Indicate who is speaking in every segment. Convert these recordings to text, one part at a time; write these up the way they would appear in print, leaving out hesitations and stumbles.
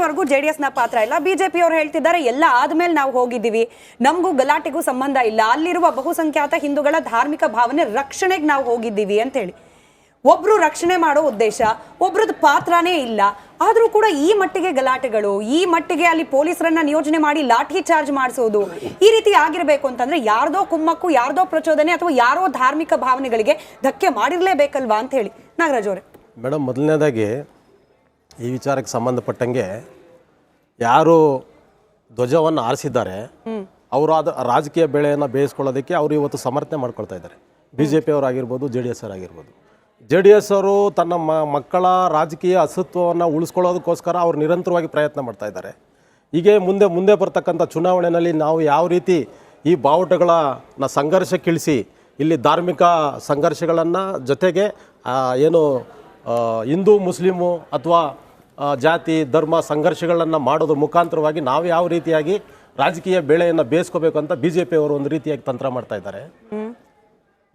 Speaker 1: ಇಲ್ಲಿವರೆಗೂ JDS ನ ಪಾತ್ರ ಇಲ್ಲ. ಬಿಜೆಪಿ ಅವರು ಹೇಳ್ತಿದ್ದಾರೆ ಎಲ್ಲ ಆದ್ಮೇಲೆ ನಾವು ಹೋಗಿದ್ದೀವಿ, ನಮಗೂ ಗಲಾಟೆಗೂ ಸಂಬಂಧ ಇಲ್ಲ, ಅಲ್ಲಿರುವ ಬಹುಸಂಖ್ಯಾತ ಹಿಂದೂಗಳ ಧಾರ್ಮಿಕ ಭಾವನೆ ರಕ್ಷಣೆಗೆ ನಾವು ಹೋಗಿದ್ದೀವಿ ಅಂತ ಹೇಳಿ. ಒಬ್ರು ರಕ್ಷಣೆ ಮಾಡೋ ಉದ್ದೇಶ, ಒಬ್ರದ್ದು ಪಾತ್ರನೇ ಇಲ್ಲ. ಆದ್ರೂ ಕೂಡ ಈ ಮಟ್ಟಿಗೆ ಗಲಾಟೆಗಳು, ಈ ಮಟ್ಟಿಗೆ ಅಲ್ಲಿ ಪೊಲೀಸರನ್ನ ನಿಯೋಜನೆ ಮಾಡಿ ಲಾಠಿ ಚಾರ್ಜ್ ಮಾಡಿಸೋದು, ಈ ರೀತಿ ಆಗಿರ್ಬೇಕು ಅಂತಂದ್ರೆ ಯಾರ್ದೋ ಕುಮ್ಮಕ್ಕು, ಯಾರ್ದೋ ಪ್ರಚೋದನೆ ಅಥವಾ ಯಾರೋ ಧಾರ್ಮಿಕ ಭಾವನೆಗಳಿಗೆ ಧಕ್ಕೆ ಮಾಡಿರ್ಲೇಬೇಕಲ್ವಾ ಅಂತ ಹೇಳಿ. ನಾಗರಾಜ್ ಅವರೇ.
Speaker 2: ಮೇಡಮ್, ಮೊದಲನೇದಾಗಿ ಈ ವಿಚಾರಕ್ಕೆ ಸಂಬಂಧಪಟ್ಟಂಗೆ ಯಾರು ಧ್ವಜವನ್ನು ಆರಿಸಿದ್ದಾರೆ ಅವರು ರಾಜಕೀಯ ಬೆಳೆಯನ್ನು ಬೇಯಿಸ್ಕೊಳ್ಳೋದಕ್ಕೆ ಅವರು ಇವತ್ತು ಸಮರ್ಥನೆ ಮಾಡ್ಕೊಳ್ತಾ ಇದ್ದಾರೆ. BJP ಅವರಾಗಿರ್ಬೋದು, JDS ಅವರಾಗಿರ್ಬೋದು. JDS ಅವರು ತನ್ನ ಮಕ್ಕಳ ರಾಜಕೀಯ ಅಸ್ತಿತ್ವವನ್ನು ಉಳಿಸ್ಕೊಳ್ಳೋದಕ್ಕೋಸ್ಕರ ಅವರು ನಿರಂತರವಾಗಿ ಪ್ರಯತ್ನ ಮಾಡ್ತಾ ಇದ್ದಾರೆ. ಹೀಗೆ ಮುಂದೆ ಬರ್ತಕ್ಕಂಥ ಚುನಾವಣೆಯಲ್ಲಿ ನಾವು ಯಾವ ರೀತಿ ಈ ಬಾವುಟಗಳನ್ನು ಸಂಘರ್ಷಕ್ಕಿಳಿಸಿ ಇಲ್ಲಿ ಧಾರ್ಮಿಕ ಸಂಘರ್ಷಗಳನ್ನು ಜೊತೆಗೆ ಏನು ಹಿಂದೂ ಮುಸ್ಲಿಮು ಅಥವಾ ಜಾತಿ ಧರ್ಮ ಸಂಘರ್ಷಗಳನ್ನು ಮಾಡೋದ್ರ ಮುಖಾಂತರವಾಗಿ ನಾವು ಯಾವ ರೀತಿಯಾಗಿ ರಾಜಕೀಯ ಬೆಳೆಯನ್ನು ಬೇಯಿಸ್ಕೋಬೇಕು ಅಂತ BJP ಅವರು ಒಂದು ರೀತಿಯಾಗಿ ತಂತ್ರ ಮಾಡ್ತಾ ಇದ್ದಾರೆ.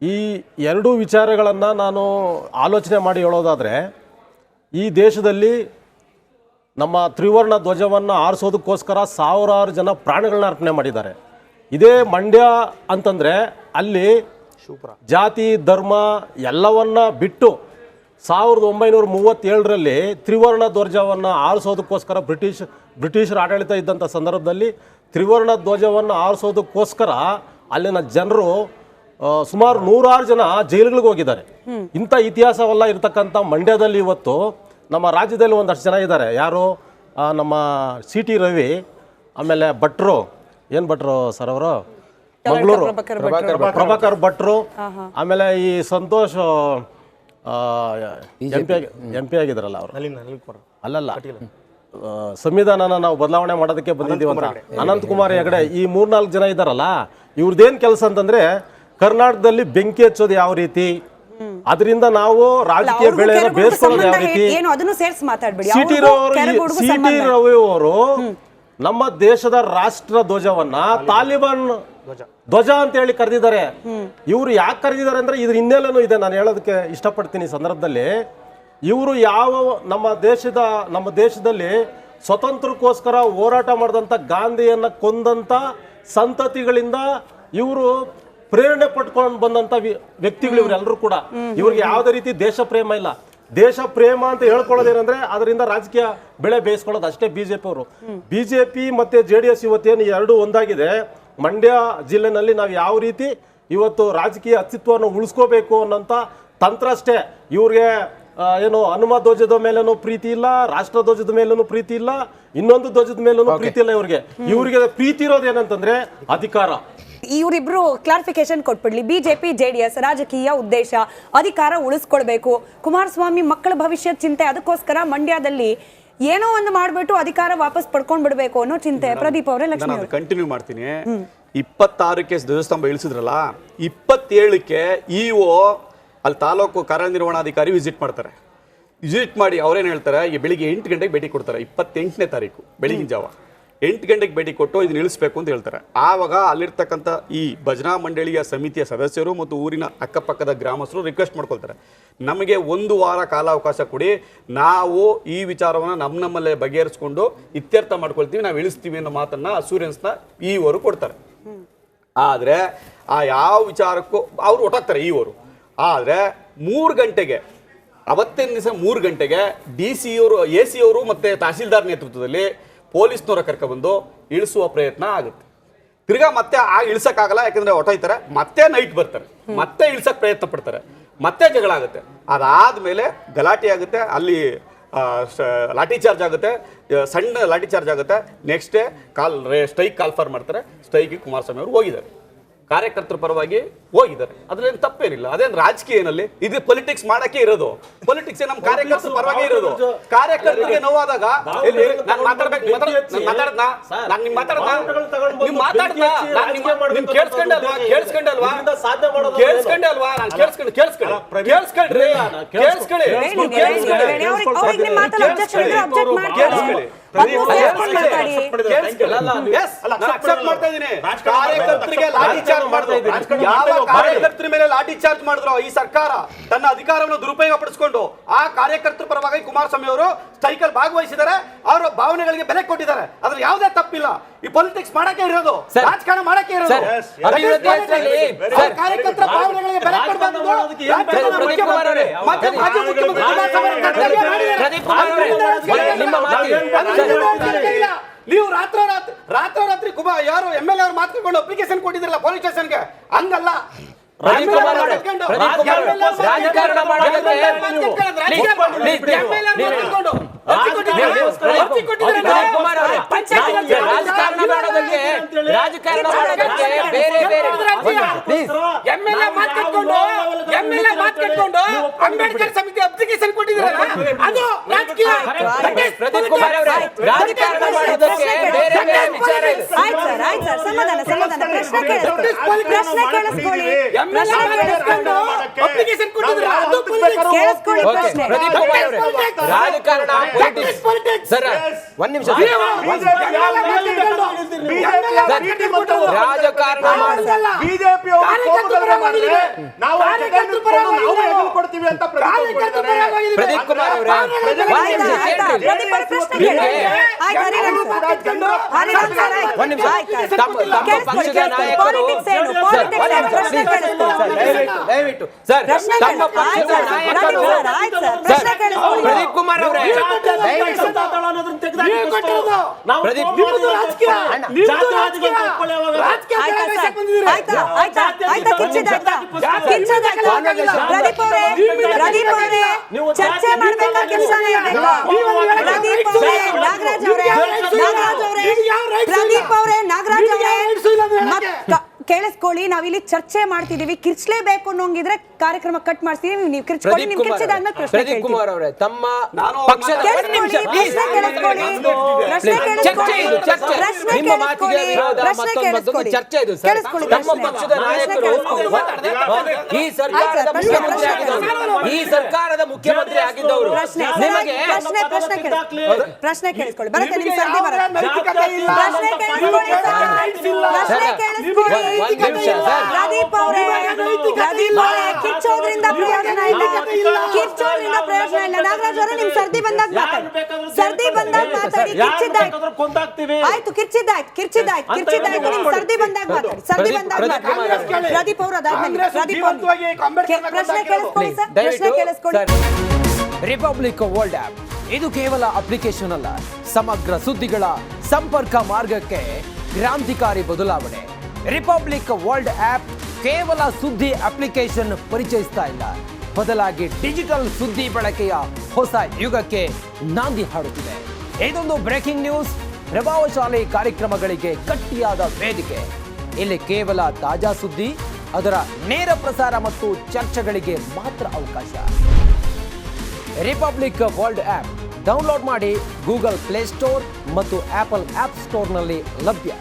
Speaker 2: ಈ ಎರಡೂ ವಿಚಾರಗಳನ್ನು ನಾನು ಆಲೋಚನೆ ಮಾಡಿ ಹೇಳೋದಾದರೆ, ಈ ದೇಶದಲ್ಲಿ ನಮ್ಮ ತ್ರಿವರ್ಣ ಧ್ವಜವನ್ನು ಆರಿಸೋದಕ್ಕೋಸ್ಕರ ಸಾವಿರಾರು ಜನ ಪ್ರಾಣಗಳನ್ನ ಅರ್ಪಣೆ ಮಾಡಿದ್ದಾರೆ. ಇದೇ ಮಂಡ್ಯ ಅಂತಂದರೆ ಅಲ್ಲಿ ಜಾತಿ ಧರ್ಮ ಎಲ್ಲವನ್ನ ಬಿಟ್ಟು 1937ರಲ್ಲಿ ತ್ರಿವರ್ಣ ಧ್ವಜವನ್ನು ಆರಿಸೋದಕ್ಕೋಸ್ಕರ ಬ್ರಿಟಿಷರ ಆಡಳಿತ ಇದ್ದಂಥ ಸಂದರ್ಭದಲ್ಲಿ ತ್ರಿವರ್ಣ ಧ್ವಜವನ್ನು ಆರಿಸೋದಕ್ಕೋಸ್ಕರ ಅಲ್ಲಿನ ಜನರು ಸುಮಾರು 100 ಜನ ಜೈಲುಗಳಿಗೆ ಹೋಗಿದ್ದಾರೆ. ಇಂಥ ಇತಿಹಾಸವೆಲ್ಲ ಇರ್ತಕ್ಕಂಥ ಮಂಡ್ಯದಲ್ಲಿ ಇವತ್ತು ನಮ್ಮ ರಾಜ್ಯದಲ್ಲಿ ಒಂದಷ್ಟು ಜನ ಇದ್ದಾರೆ. ಯಾರು? ನಮ್ಮ CT ರವಿ, ಆಮೇಲೆ ಭಟ್ರು, ಏನು ಭಟ್ರು ಸರ್ ಅವರು, ಮಂಗಳೂರು ಪ್ರಭಾಕರ್ ಭಟ್ರು, ಆಮೇಲೆ ಈ ಸಂತೋಷ್ MP ಆಗಿದ್ದಾರಲ್ಲ ಅವರು, ಅಲ್ಲಲ್ಲ ಸಂವಿಧಾನನ ನಾವು ಬದಲಾವಣೆ ಮಾಡೋದಕ್ಕೆ ಬಂದಿದ್ದೀವಿ ಅಂತ ಅನಂತಕುಮಾರ್ ಹೆಗಡೆ, ಈ 3-4 ಜನ ಇದ್ದಾರಲ್ಲ, ಇವ್ರದ್ದೇನು ಕೆಲಸ ಅಂತಂದ್ರೆ ಕರ್ನಾಟಕದಲ್ಲಿ ಬೆಂಕಿ ಹಚ್ಚೋದು ಯಾವ ರೀತಿ, ಅದರಿಂದ ನಾವು ರಾಜಕೀಯ ಬೆಳೆಯನ್ನು ಬೇಯಿಸ್ಕೊಳ್ಳೋದು ಯಾವ ರೀತಿ. CT ರವಿ ಅವರು ನಮ್ಮ ದೇಶದ ರಾಷ್ಟ್ರ ಧ್ವಜವನ್ನ ತಾಲಿಬಾನ್ ಧ್ವಜ ಅಂತ ಹೇಳಿ ಕರೆದಿದ್ದಾರೆ. ಇವರು ಯಾಕೆ ಕರೆದಿದ್ದಾರೆ ಅಂದ್ರೆ ಇದ್ರ ಹಿನ್ನೆಲೆನೂ ಇದೆ, ನಾನು ಹೇಳೋದಕ್ಕೆ ಇಷ್ಟಪಡ್ತೀನಿ ಈ ಸಂದರ್ಭದಲ್ಲಿ. ಇವರು ನಮ್ಮ ದೇಶದಲ್ಲಿ ಸ್ವತಂತ್ರಕ್ಕೋಸ್ಕರ ಹೋರಾಟ ಮಾಡಿದಂಥ ಗಾಂಧಿಯನ್ನ ಕೊಂದಂತ ಸಂತತಿಗಳಿಂದ ಇವರು ಪ್ರೇರಣೆ ಪಟ್ಕೊಂಡು ಬಂದಂತ ವ್ಯಕ್ತಿಗಳು ಇವರೆಲ್ಲರೂ ಕೂಡ. ಇವ್ರಿಗೆ ಯಾವುದೇ ರೀತಿ ದೇಶ ಪ್ರೇಮ ಇಲ್ಲ. ದೇಶ ಪ್ರೇಮ ಅಂತ ಹೇಳ್ಕೊಳ್ಳೋದೇನಂದ್ರೆ ಅದರಿಂದ ರಾಜಕೀಯ ಬೆಳೆ ಬೇಯಿಸ್ಕೊಳ್ಳೋದು ಅಷ್ಟೇ BJP ಅವರು. BJP ಮತ್ತೆ JDS ಇವತ್ತೇನು ಎರಡು ಒಂದಾಗಿದೆ. ಮಂಡ್ಯ ಜಿಲ್ಲೆನಲ್ಲಿ ನಾವು ಯಾವ ರೀತಿ ಇವತ್ತು ರಾಜಕೀಯ ಅಸ್ತಿತ್ವವನ್ನು ಉಳಿಸ್ಕೋಬೇಕು ಅನ್ನೋಂಥ ತಂತ್ರ ಅಷ್ಟೇ. ಇವ್ರಿಗೆ ಏನು ಹನುಮ ಧ್ವಜದ ಮೇಲೂ ಪ್ರೀತಿ ಇಲ್ಲ, ರಾಷ್ಟ್ರ ಧ್ವಜದ ಮೇಲೂ ಪ್ರೀತಿ ಇಲ್ಲ, ಇನ್ನೊಂದು ಧ್ವಜದ ಮೇಲೂ ಪ್ರೀತಿ ಇಲ್ಲ. ಇವ್ರಿಗೆ ಪ್ರೀತಿ ಇರೋದೇನಂತಂದ್ರೆ ಅಧಿಕಾರ.
Speaker 1: ಇವರಿಬ್ರು ಕ್ಲಾರಿಫಿಕೇಶನ್ ಕೊಟ್ಬಿಡ್ಲಿ. BJP JDS ರಾಜಕೀಯ ಉದ್ದೇಶ ಅಧಿಕಾರ ಉಳಿಸ್ಕೊಳ್ಬೇಕು, ಕುಮಾರಸ್ವಾಮಿ ಮಕ್ಕಳ ಭವಿಷ್ಯದ ಚಿಂತೆ, ಅದಕ್ಕೋಸ್ಕರ ಮಂಡ್ಯದಲ್ಲಿ ಏನೋ ಒಂದು ಮಾಡ್ಬಿಟ್ಟು ಅಧಿಕಾರ ವಾಪಸ್ ಪಡ್ಕೊಂಡ್ ಬಿಡ್ಬೇಕು ಅನ್ನೋ ಚಿಂತೆ. ಪ್ರದೀಪ್ ಅವರೇ. ಲಕ್ಷ್ಮಿ
Speaker 3: ಕಂಟಿನ್ಯೂ ಮಾಡ್ತೀನಿ. 26ಕ್ಕೆ ಧ್ವಜಸ್ತಂಭ ಇಳಿಸಿದ್ರಲ್ಲ, 27ಕ್ಕೆ EO ಅಲ್ಲಿ ತಾಲೂಕು ಕಾರ್ಯನಿರ್ವಹಣಾಧಿಕಾರಿ ವಿಸಿಟ್ ಮಾಡ್ತಾರೆ. ವಿಸಿಟ್ ಮಾಡಿ ಅವ್ರೇನು ಹೇಳ್ತಾರೆ, ಈ ಬೆಳಿಗ್ಗೆ 8 ಗಂಟೆಗೆ ಭೇಟಿ ಕೊಡ್ತಾರೆ. 28ನೇ ತಾರೀಕು ಬೆಳಿಗಿನ ಜಾವ 8 ಗಂಟೆಗೆ ಭೇಟಿ ಕೊಟ್ಟು ಇದನ್ನ ಇಳಿಸ್ಬೇಕು ಅಂತ ಹೇಳ್ತಾರೆ. ಆವಾಗ ಅಲ್ಲಿರ್ತಕ್ಕಂಥ ಈ ಭಜನಾ ಮಂಡಳಿಯ ಸಮಿತಿಯ ಸದಸ್ಯರು ಮತ್ತು ಊರಿನ ಅಕ್ಕಪಕ್ಕದ ಗ್ರಾಮಸ್ಥರು ರಿಕ್ವೆಸ್ಟ್ ಮಾಡ್ಕೊಳ್ತಾರೆ, ನಮಗೆ 1 ವಾರ ಕಾಲಾವಕಾಶ ಕೊಡಿ, ನಾವು ಈ ವಿಚಾರವನ್ನು ನಮ್ಮಲ್ಲೇ ಬಗೆಹರಿಸ್ಕೊಂಡು ಇತ್ಯರ್ಥ ಮಾಡ್ಕೊಳ್ತೀವಿ, ನಾವು ಇಳಿಸ್ತೀವಿ ಅನ್ನೋ ಮಾತನ್ನ ಅಸೂರೆನ್ಸ್ನ ಈವರು ಕೊಡ್ತಾರೆ. ಆದರೆ ಆ ಯಾವ ವಿಚಾರಕ್ಕೂ ಅವ್ರು ಒಟ್ಟಾಗ್ತಾರೆ ಈವರು. ಆದರೆ 3 ಗಂಟೆಗೆ ಅವತ್ತಿನ ದಿವಸ 3 ಗಂಟೆಗೆ DC ಅವರು, AC ಅವರು ಮತ್ತು ತಹಸೀಲ್ದಾರ್ ನೇತೃತ್ವದಲ್ಲಿ ಪೊಲೀಸ್ನವರ ಕರ್ಕೊಬಂದು ಇಳಿಸುವ ಪ್ರಯತ್ನ ಆಗುತ್ತೆ. ತಿರ್ಗಾ ಮತ್ತೆ ಇಳಿಸಕ್ಕಾಗಲ್ಲ, ಯಾಕಂದ್ರೆ ಹೊಟ್ಟೋಯ್ತಾರೆ. ಮತ್ತೆ ನೈಟ್ ಬರ್ತಾರೆ, ಮತ್ತೆ ಇಳಿಸಕ್ ಪ್ರಯತ್ನ ಪಡ್ತಾರೆ, ಮತ್ತೆ ಜಗಳ ಆಗುತ್ತೆ. ಅದಾದ್ಮೇಲೆ ಗಲಾಟೆ ಆಗುತ್ತೆ, ಅಲ್ಲಿ ಲಾಠಿ ಚಾರ್ಜ್ ಆಗುತ್ತೆ, ಸಣ್ಣ ಲಾಠಿ ಚಾರ್ಜ್ ಆಗುತ್ತೆ. ನೆಕ್ಸ್ಟ್ ಡೇ ಸ್ಟ್ರೈಕ್ ಕಾಲ್ಫರ್ ಮಾಡ್ತಾರೆ. ಸ್ಟ್ರೈಕ್ಗೆ ಕುಮಾರಸ್ವಾಮಿ ಅವರು ಹೋಗಿದ್ದಾರೆ, ಕಾರ್ಯಕರ್ತರ ಪರವಾಗಿ ಹೋಗಿದ್ದಾರೆ. ಅದ್ರಲ್ಲಿ ತಪ್ಪೇನಿಲ್ಲ. ಅದೇನು ರಾಜಕೀಯ ಏನಲ್ಲಿ ಇದು ಪೊಲಿಟಿಕ್ಸ್ ಮಾಡಕ್ಕೆ ಇರೋದು. ಪೊಲಿಟಿಕ್ಸ್ ನಮ್ಮ ಕಾರ್ಯಕರ್ತರ ಪರವಾಗಿ ಇರೋದು. ಕಾರ್ಯಕರ್ತರಿಗೆ ನೋವಾದಾಗ ಅಕ್ಸೆಪ್ಟ್ ಮಾಡ್ತಾ ಇದ್ದೀನಿ. ಕಾರ್ಯಕರ್ತರಿಗೆ ಲಾಠಿ ಚಾರ್ಜ್ ಮಾಡಿದ್ರು. ಯಾವ ಕಾರ್ಯಕರ್ತರ ಮೇಲೆ ಲಾಠಿ ಚಾರ್ಜ್ ಮಾಡಿದ್ರು ಈ ಸರ್ಕಾರ ತನ್ನ ಅಧಿಕಾರವನ್ನು ದುರುಪಯೋಗ ಪಡಿಸಿಕೊಂಡು ಆ ಕಾರ್ಯಕರ್ತರ ಪರವಾಗಿ ಕುಮಾರಸ್ವಾಮಿ ಅವರು ಸ್ಟ್ರೈಕಲ್ ಭಾಗವಹಿಸಿದ್ದಾರೆ. ಅವರ ಭಾವನೆಗಳಿಗೆ ಬೆಲೆ ಕೊಟ್ಟಿದ್ದಾರೆ. ಅದ್ರ ಯಾವುದೇ ತಪ್ಪಿಲ್ಲ. ಈ ಪೊಲಿಟಿಕ್ಸ್ ಮಾಡಕ್ಕೆ ಇರೋದು, ರಾಜಕಾರಣ ಮಾಡಕ್ಕೆ ಇರೋದು. ಕಾರ್ಯಕರ್ತರ ಭಾವನೆಗಳಿಗೆ ಬೆಲೆ ಕೊಡಬಾರ್ದು. ನೀವು ರಾತ್ರೋರಾತ್ರಿ ಯಾರು MLA ಅವರು ಮಾತ್ಕೊಂಡು ಅಪ್ಲಿಕೇಶನ್ ಕೊಟ್ಟಿದ್ರಲ್ಲ ಪೊಲೀಸ್ ಸ್ಟೇಷನ್ಗೆ, ಹಂಗಲ್ಲ.
Speaker 4: ರಾಜಕಾರಣ ಮಾಡೋದಕ್ಕೆ ಬೇರೆ ಬೇರೆ
Speaker 3: ಅಂಬೇಡ್ಕರ್ ಸಮಿತಿ ಅಪ್ಲಿಕೇಶನ್ ಕೊಟ್ಟಿದ್ದಾರೆ. ಅದು ರಾಜಕೀಯ.
Speaker 4: ಪ್ರದೀಪ್ ಕುಮಾರ್ ಅವರೇ, ರಾಜಕಾರಣ ಮಾಡೋದಕ್ಕೆ ಬೇರೆ ಬೇರೆ ವಿಚಾರ ಇದೆ.
Speaker 1: ಆಯ್ತು ಸರ್, ಸಮಾಧಾನ. ಪ್ರಶ್ನೆ ಕೇಳಿಸ್ಕೊಳ್ಳಿ.
Speaker 3: ಅಪ್ಲಿಕೇಶನ್ ಕೊಟ್ಟಿದ್ದಾರೆ. ಅದು
Speaker 1: ಕೇಳಿಸ್ಕೊಳ್ಳಿ ಪ್ರಶ್ನೆ.
Speaker 4: ಪ್ರದೀಪ್ ಕುಮಾರ್ ಅವರೇ, ರಾಜಕಾರಣ ಪೊಲಿಟಿಕ್ಸ್ ಸರ್ ಒಂದ್ ನಿಮಿಷ. ರಾಜಕಾರಣ
Speaker 3: ಬಿಜೆಪಿ
Speaker 4: ಪ್ರದೀಪ್ ಕುಮಾರ್ ಅವರೇ, ಒಂದ್ ನಿಮಿಷ. ತಮ್ಮ ಪಕ್ಷದ ನಾಯಕರು ದಯವಿಟ್ಟು ಸರ್, ತಮ್ಮ ಪಕ್ಷದ ನಾಯಕರು ಪ್ರದೀಪ್ ಕುಮಾರ್ ಅವರೇ,
Speaker 1: ಚರ್ಚೆ ನಾಗರಾಜ್ ಅವರೇ ಕೇಳಿಸ್ಕೊಳ್ಳಿ. ನಾವಿಲ್ಲಿ ಚರ್ಚೆ ಮಾಡ್ತಿದೀವಿ. ಕಿರ್ಚ್ಲೇಬೇಕು ಅನ್ನೋಂಗಿದ್ರೆ ಕಾರ್ಯಕ್ರಮ ಕಟ್ ಮಾಡ್ತೀವಿ. ನೀವು ಕಿರ್ಚ್ಕೊಳ್ಳಿ. ನಿಮ್ ಕಿರ್ಚಿದಾದ್ಮೇಲೆ ಪ್ರಶ್ನೆ
Speaker 4: ಪ್ರದೀಪ್ ಕುಮಾರ್ ಅವರೇ, ತಮ್ಮ ಪಕ್ಷದ ನಿಮ್ಮ ಮಾತಿಗೆ ವಿರೋಧ ಮತ್ತೊಂದು ಚರ್ಚೆ ಇದು ಸರ್. ತಮ್ಮ ಪಕ್ಷದ ನಾಯಕರು ಈ ಸರ್ಕಾರದ ಮುಖ್ಯಮಂತ್ರಿ ಆಗಿದ್ದವರು, ಈ ಸರ್ಕಾರದ ಮುಖ್ಯಮಂತ್ರಿ ಆಗಿದ್ದವರು ನಿಮಗೆ
Speaker 1: ಪ್ರಶ್ನೆ ಕೇಳಿಸ್ಕೊಳ್ಳಿ. ಬರುತ್ತೆ ನಿಮ್ ಸರ್ದಿ ಬರುತ್ತೆ. ಪ್ರಶ್ನೆ ಕೇಳಿಸ್ಕೊಳ್ಳಿ. ಪ್ರದೀಪ್ ಅವರೇ, ಕಿಚ್ಚೋದ್ರಿಂದ ಪ್ರಯೋಜನ ಇಲ್ಲ. ನಾಗರಾಜ್ ಅವರೇ, ನಿಮ್ ಸರ್ದಿ ಬಂದಾಗ ಮಾತಾಡಿ. ಆಯ್ತು, ಕಿರ್ಚಿದ್ದಾಯ್ತು. ನಿಮ್ ಸರ್ದಿ ಬಂದಾಗ ಮಾತಾಡಿ. ಪ್ರದೀಪ್ ಅವರು ಅದಾದ್ಮೇಲೆ ಪ್ರಶ್ನೆ ಕೇಳಿಸ್ಕೊಳ್ಳಿ ಸರ್. ಪ್ರಶ್ನೆ ಕೇಳಿಸ್ಕೊಳ್ಳಿ.
Speaker 5: ರಿಪಬ್ಲಿಕ್ ವರ್ಲ್ಡ್ ಆಪ್ ಇದು ಕೇವಲ ಅಪ್ಲಿಕೇಶನ್ ಅಲ್ಲ, ಸಮಗ್ರ ಸುದ್ದಿಗಳ ಸಂಪರ್ಕ ಮಾರ್ಗಕ್ಕೆ ಕ್ರಾಂತಿಕಾರಿ ಬದಲಾವಣೆ. ರಿಪಬ್ಲಿಕ್ ವರ್ಲ್ಡ್ ಆಪ್ ಕೇವಲ ಸುದ್ದಿ ಅಪ್ಲಿಕೇಶನ್ ಪರಿಚಯಿಸ್ತಾ ಇಲ್ಲ, ಬದಲಾಗಿ ಡಿಜಿಟಲ್ ಸುದ್ದಿ ಬಳಕೆಯ ಹೊಸ ಯುಗಕ್ಕೆ ನಾಂದಿ ಹಾಡುತ್ತಿದೆ. ಇದೊಂದು ಬ್ರೇಕಿಂಗ್ ನ್ಯೂಸ್, ಪ್ರಭಾವಶಾಲಿ ಕಾರ್ಯಕ್ರಮಗಳಿಗೆ ಗಟ್ಟಿಯಾದ ವೇದಿಕೆ. ಇಲ್ಲಿ ಕೇವಲ ತಾಜಾ ಸುದ್ದಿ, ಅದರ ನೇರ ಪ್ರಸಾರ ಮತ್ತು ಚರ್ಚೆಗಳಿಗೆ ಮಾತ್ರ ಅವಕಾಶ. ರಿಪಬ್ಲಿಕ್ ವರ್ಲ್ಡ್ ಆಪ್ ಡೌನ್ಲೋಡ್ ಮಾಡಿ. ಗೂಗಲ್ ಪ್ಲೇ ಸ್ಟೋರ್ ಮತ್ತು ಆಪಲ್ ಆಪ್ ಸ್ಟೋರ್ನಲ್ಲಿ ಲಭ್ಯ.